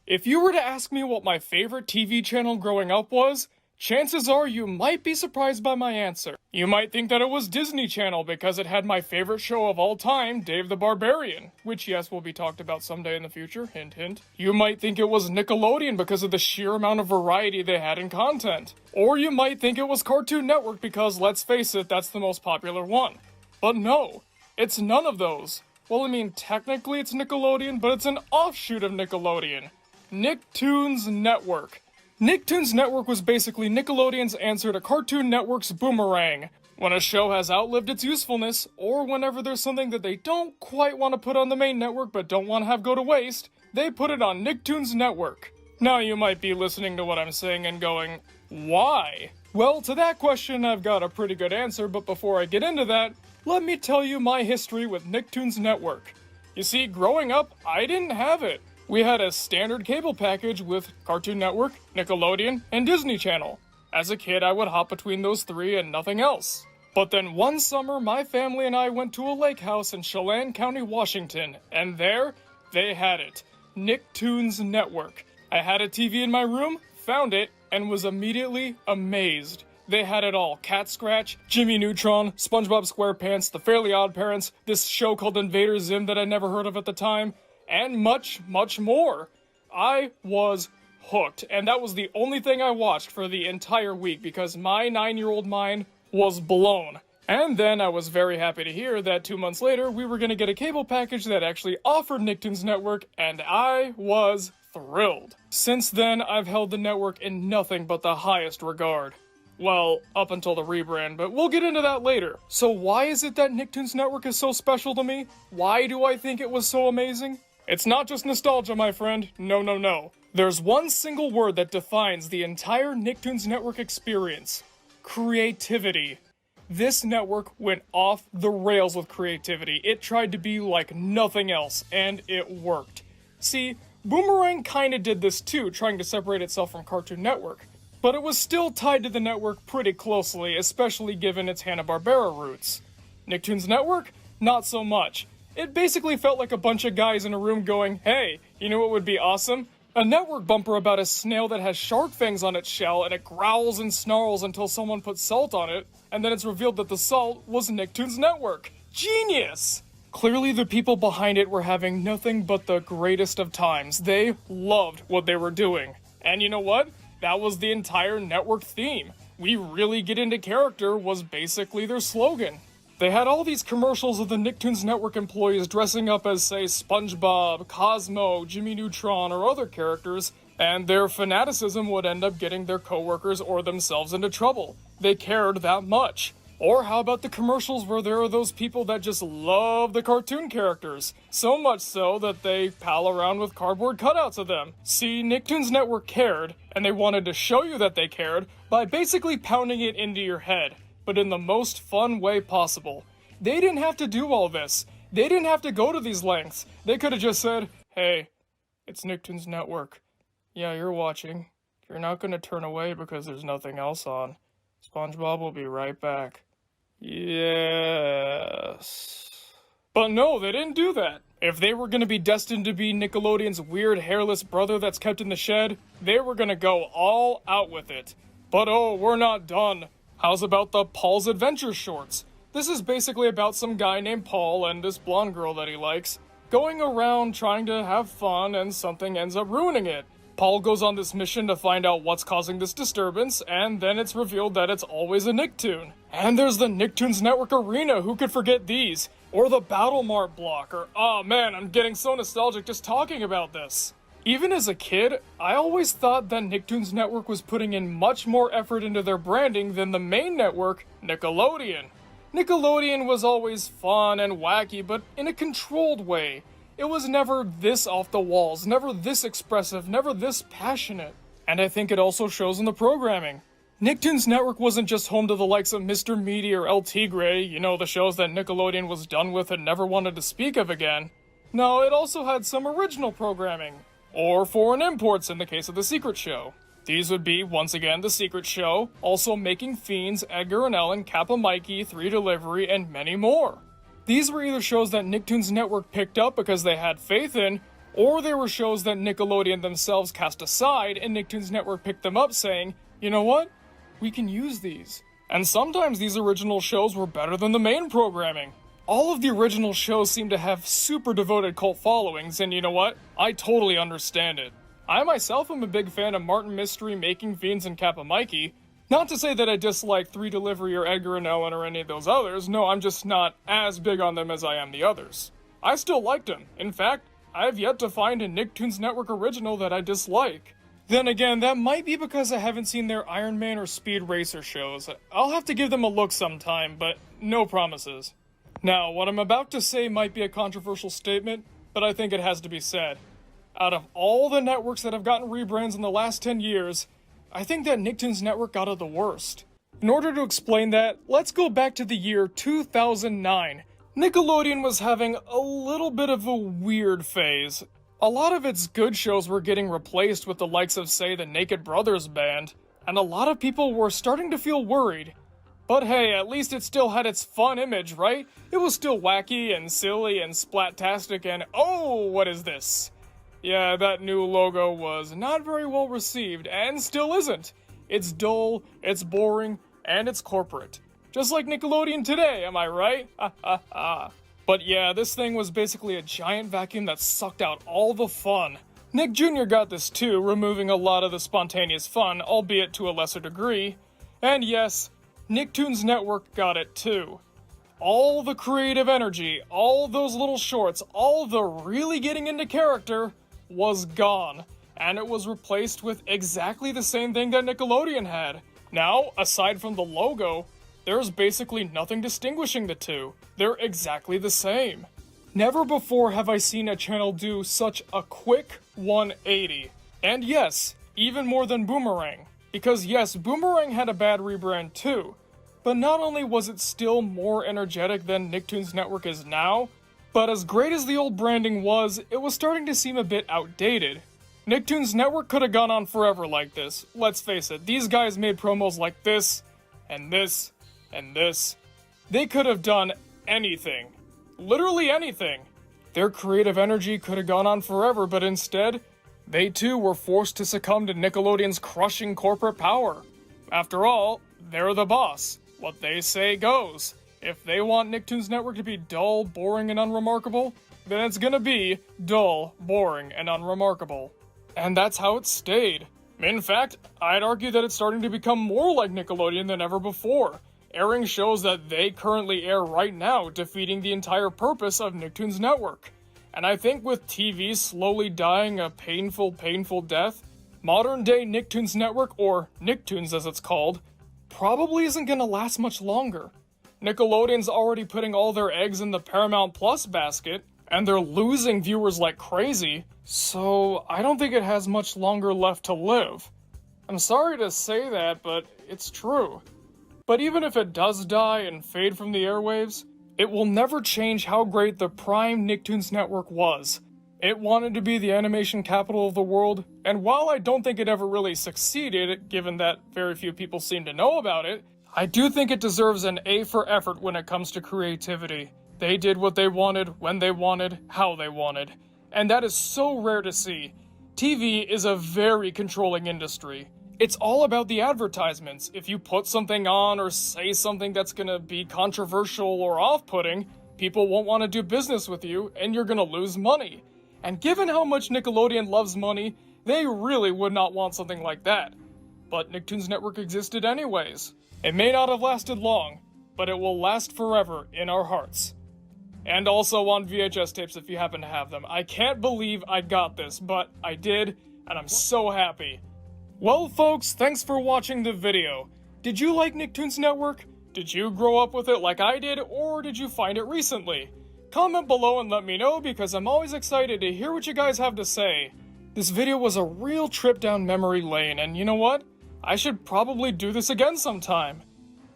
If you were to ask me what my favorite TV channel growing up was, chances are you might be surprised by my answer. You might think that it was Disney Channel because it had my favorite show of all time, Dave the Barbarian, which yes will be talked about someday in the future, hint hint. You might think it was Nickelodeon because of the sheer amount of variety they had in content. Or you might think it was Cartoon Network because, let's face it, that's the most popular one. But no, it's none of those. Well, I mean, technically it's Nickelodeon, but it's an offshoot of Nickelodeon. Nicktoons Network. Nicktoons Network was basically Nickelodeon's answer to Cartoon Network's Boomerang. When a show has outlived its usefulness, or whenever there's something that they don't quite want to put on the main network but don't want to have go to waste, they put it on Nicktoons Network. Now you might be listening to what I'm saying and going, why? Well, to that question I've got a pretty good answer, but before I get into that, let me tell you my history with Nicktoons Network. You see, growing up, I didn't have it. We had a standard cable package with Cartoon Network, Nickelodeon, and Disney Channel. As a kid, I would hop between those three and nothing else. But then one summer, my family and I went to a lake house in Chelan County, Washington, and there, they had it. Nicktoons Network. I had a TV in my room, found it, and was immediately amazed. They had it all. Cat Scratch, Jimmy Neutron, SpongeBob SquarePants, The Fairly OddParents, this show called Invader Zim that I'd never heard of at the time, and much, much more. I was hooked, and that was the only thing I watched for the entire week because my 9-year-old mind was blown. And then I was very happy to hear that 2 months later we were going to get a cable package that actually offered Nicktoons Network, and I was thrilled. Since then, I've held the network in nothing but the highest regard. Well, up until the rebrand, but we'll get into that later. So why is it that Nicktoons Network is so special to me? Why do I think it was so amazing? It's not just nostalgia, my friend. No, no, no. There's one single word that defines the entire Nicktoons Network experience. Creativity. This network went off the rails with creativity. It tried to be like nothing else, and it worked. See, Boomerang kinda did this too, trying to separate itself from Cartoon Network. But it was still tied to the network pretty closely, especially given its Hanna-Barbera roots. Nicktoons Network? Not so much. It basically felt like a bunch of guys in a room going, hey, you know what would be awesome? A network bumper about a snail that has shark fangs on its shell and it growls and snarls until someone puts salt on it, and then it's revealed that the salt was Nicktoons Network. Genius! Clearly the people behind it were having nothing but the greatest of times. They loved what they were doing. And you know what? That was the entire network theme. We really get into character was basically their slogan. They had all these commercials of the Nicktoons Network employees dressing up as, say, SpongeBob, Cosmo, Jimmy Neutron, or other characters, and their fanaticism would end up getting their coworkers or themselves into trouble. They cared that much. Or how about the commercials where there are those people that just love the cartoon characters? So much so that they pal around with cardboard cutouts of them. See, Nicktoons Network cared, and they wanted to show you that they cared by basically pounding it into your head, but in the most fun way possible. They didn't have to do all this. They didn't have to go to these lengths. They could have just said, hey, it's Nicktoons Network. Yeah, you're watching. You're not going to turn away because there's nothing else on. SpongeBob will be right back. Yes. But no, they didn't do that. If they were going to be destined to be Nickelodeon's weird hairless brother that's kept in the shed, they were going to go all out with it. But oh, we're not done. How's about the Paul's Adventure shorts? This is basically about some guy named Paul and this blonde girl that he likes, going around trying to have fun and something ends up ruining it. Paul goes on this mission to find out what's causing this disturbance, and then it's revealed that it's always a Nicktoon. And there's the Nicktoons Network Arena, who could forget these? Or the Battle Mart block, or oh man, I'm getting so nostalgic just talking about this. Even as a kid, I always thought that Nicktoons Network was putting in much more effort into their branding than the main network, Nickelodeon. Nickelodeon was always fun and wacky, but in a controlled way. It was never this off the walls, never this expressive, never this passionate. And I think it also shows in the programming. Nicktoons Network wasn't just home to the likes of Mr. Meaty or El Tigre, you know, the shows that Nickelodeon was done with and never wanted to speak of again. No, it also had some original programming. Or foreign imports in the case of The Secret Show. These would be, once again, The Secret Show, also Making Fiends, Edgar and Ellen, Kappa Mikey, 3 Delivery, and many more. These were either shows that Nicktoons Network picked up because they had faith in, Or they were shows that Nickelodeon themselves cast aside and Nicktoons Network picked them up saying, you know what? We can use these. And sometimes these original shows were better than the main programming. All of the original shows seem to have super devoted cult followings, and you know what? I totally understand it. I myself am a big fan of Martin Mystery, Making Fiends, and Kappa Mikey. Not to say that I dislike 3 Delivery or Edgar and Ellen or any of those others, no, I'm just not as big on them as I am the others. I still liked them. In fact, I have yet to find a Nicktoons Network original that I dislike. Then again, that might be because I haven't seen their Iron Man or Speed Racer shows. I'll have to give them a look sometime, but no promises. Now, what I'm about to say might be a controversial statement, but I think it has to be said. Out of all the networks that have gotten rebrands in the last 10 years, I think that Nicktoons Network got it the worst. In order to explain that, let's go back to the year 2009. Nickelodeon was having a little bit of a weird phase. A lot of its good shows were getting replaced with the likes of, say, the Naked Brothers Band, and a lot of people were starting to feel worried. But hey, at least it still had its fun image, right? It was still wacky and silly and splattastic and oh, what is this? Yeah, that new logo was not very well received, and still isn't. It's dull, it's boring, and it's corporate. Just like Nickelodeon today, am I right? Ha ha ha. But yeah, this thing was basically a giant vacuum that sucked out all the fun. Nick Jr. got this too, removing a lot of the spontaneous fun, albeit to a lesser degree. And yes, Nicktoons Network got it too. All the creative energy, all those little shorts, all the really getting into character was gone, and it was replaced with exactly the same thing that Nickelodeon had. Now, aside from the logo, there's basically nothing distinguishing the two. They're exactly the same. Never before have I seen a channel do such a quick 180. And yes, even more than Boomerang. Because yes, Boomerang had a bad rebrand too. But not only was it still more energetic than Nicktoons Network is now, but as great as the old branding was, it was starting to seem a bit outdated. Nicktoons Network could have gone on forever like this. Let's face it, these guys made promos like this, and this, and this. They could have done anything. Literally anything. Their creative energy could have gone on forever, but instead, they too were forced to succumb to Nickelodeon's crushing corporate power. After all, they're the boss. What they say goes. If they want Nicktoons Network to be dull, boring, and unremarkable, then it's gonna be dull, boring, and unremarkable. And that's how it stayed. In fact, I'd argue that it's starting to become more like Nickelodeon than ever before, airing shows that they currently air right now, defeating the entire purpose of Nicktoons Network. And I think with TV slowly dying a painful, painful death, modern-day Nicktoons Network, or Nicktoons as it's called, probably isn't gonna last much longer. Nickelodeon's already putting all their eggs in the Paramount Plus basket, and they're losing viewers like crazy, so I don't think it has much longer left to live. I'm sorry to say that, but it's true. But even if it does die and fade from the airwaves, it will never change how great the prime Nicktoons Network was. It wanted to be the animation capital of the world, and while I don't think it ever really succeeded, given that very few people seem to know about it, I do think it deserves an A for effort when it comes to creativity. They did what they wanted, when they wanted, how they wanted. And that is so rare to see. TV is a very controlling industry. It's all about the advertisements. If you put something on or say something that's gonna be controversial or off-putting, people won't want to do business with you, and you're gonna lose money. And given how much Nickelodeon loves money, they really would not want something like that. But Nicktoons Network existed anyways. It may not have lasted long, but it will last forever in our hearts. And also on VHS tapes if you happen to have them. I can't believe I got this, but I did, and I'm so happy. Well folks, thanks for watching the video. Did you like Nicktoons Network? Did you grow up with it like I did, or did you find it recently? Comment below and let me know, because I'm always excited to hear what you guys have to say. This video was a real trip down memory lane, and you know what? I should probably do this again sometime.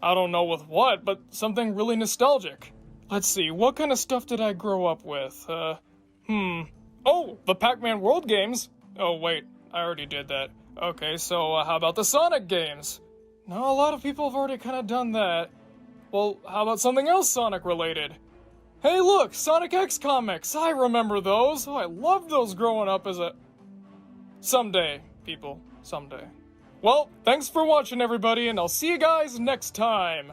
I don't know with what, but something really nostalgic. Let's see, what kind of stuff did I grow up with? Oh, the Pac-Man World games. Oh wait, I already did that. Okay, so how about the Sonic games? No, a lot of people have already kind of done that. Well, how about something else Sonic related? Hey look, Sonic X comics! I remember those! Oh, I loved those growing up as a... Someday, people. Someday. Well, thanks for watching everybody, and I'll see you guys next time!